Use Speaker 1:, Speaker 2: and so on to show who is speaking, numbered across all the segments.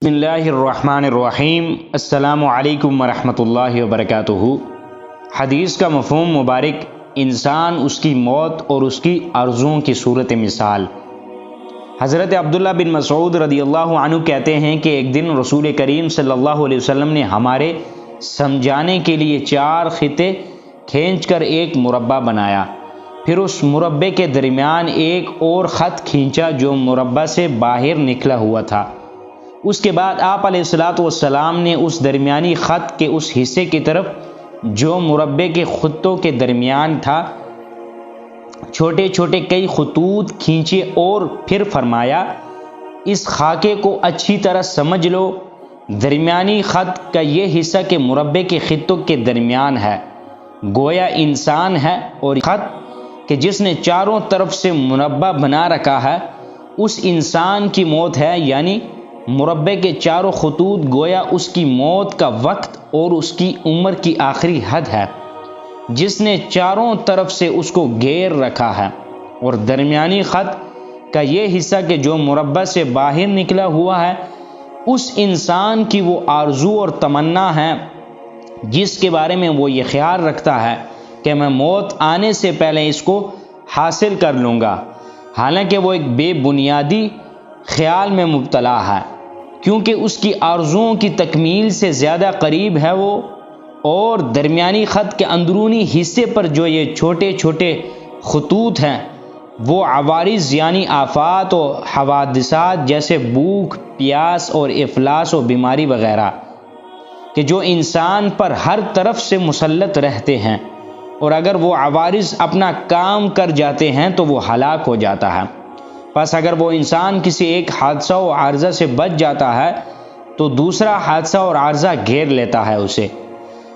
Speaker 1: بسم اللہ الرحمن الرحیم۔ السلام علیکم ورحمۃ اللہ وبرکاتہ۔ حدیث کا مفہوم مبارک: انسان، اس کی موت اور اس کی آرزوؤں کی صورت مثال۔ حضرت عبداللہ بن مسعود رضی اللہ عنہ کہتے ہیں کہ ایک دن رسول کریم صلی اللہ علیہ وسلم نے ہمارے سمجھانے کے لیے 4 خطے کھینچ کر ایک مربع بنایا، پھر اس مربع کے درمیان ایک اور خط کھینچا جو مربع سے باہر نکلا ہوا تھا۔ اس کے بعد آپ علیہ الصلوۃ والسلام نے اس درمیانی خط کے اس حصے کی طرف جو مربع کے خطوں کے درمیان تھا چھوٹے چھوٹے کئی خطوط کھینچے اور پھر فرمایا، اس خاکے کو اچھی طرح سمجھ لو، درمیانی خط کا یہ حصہ کے مربع کے خطوں کے درمیان ہے، گویا انسان ہے، اور خط کہ جس نے چاروں طرف سے مربع بنا رکھا ہے اس انسان کی موت ہے، یعنی مربع کے چاروں خطوط گویا اس کی موت کا وقت اور اس کی عمر کی آخری حد ہے، جس نے چاروں طرف سے اس کو گھیر رکھا ہے، اور درمیانی خط کا یہ حصہ کہ جو مربع سے باہر نکلا ہوا ہے اس انسان کی وہ آرزو اور تمنا ہے جس کے بارے میں وہ یہ خیال رکھتا ہے کہ میں موت آنے سے پہلے اس کو حاصل کر لوں گا، حالانکہ وہ ایک بے بنیادی خیال میں مبتلا ہے، کیونکہ اس کی آرزوؤں کی تکمیل سے زیادہ قریب ہے وہ، اور درمیانی خط کے اندرونی حصے پر جو یہ چھوٹے چھوٹے خطوط ہیں وہ عوارض یعنی آفات و حوادثات جیسے بھوک، پیاس اور افلاس و بیماری وغیرہ کہ جو انسان پر ہر طرف سے مسلط رہتے ہیں، اور اگر وہ عوارض اپنا کام کر جاتے ہیں تو وہ ہلاک ہو جاتا ہے۔ بس اگر وہ انسان کسی ایک حادثہ و عارضہ سے بچ جاتا ہے تو دوسرا حادثہ اور عارضہ گھیر لیتا ہے اسے،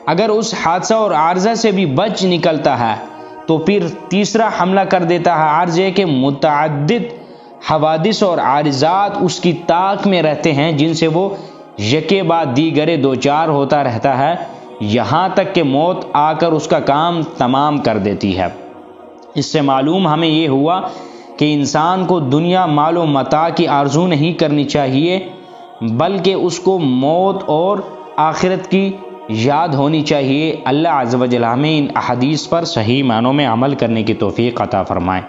Speaker 1: اگر اس حادثہ اور عارضہ سے بھی بچ نکلتا ہے تو پھر تیسرا حملہ کر دیتا ہے، عرض ہے کہ متعدد حوادث اور عارضات اس کی طاق میں رہتے ہیں جن سے وہ یکے بعد دیگرے دوچار ہوتا رہتا ہے، یہاں تک کہ موت آ کر اس کا کام تمام کر دیتی ہے۔ اس سے معلوم ہمیں یہ ہوا کہ انسان کو دنیا مال و متاع کی آرزو نہیں کرنی چاہیے، بلکہ اس کو موت اور آخرت کی یاد ہونی چاہیے۔ اللہ عز و جل ہمیں ان احادیث پر صحیح معنوں میں عمل کرنے کی توفیق عطا فرمائے۔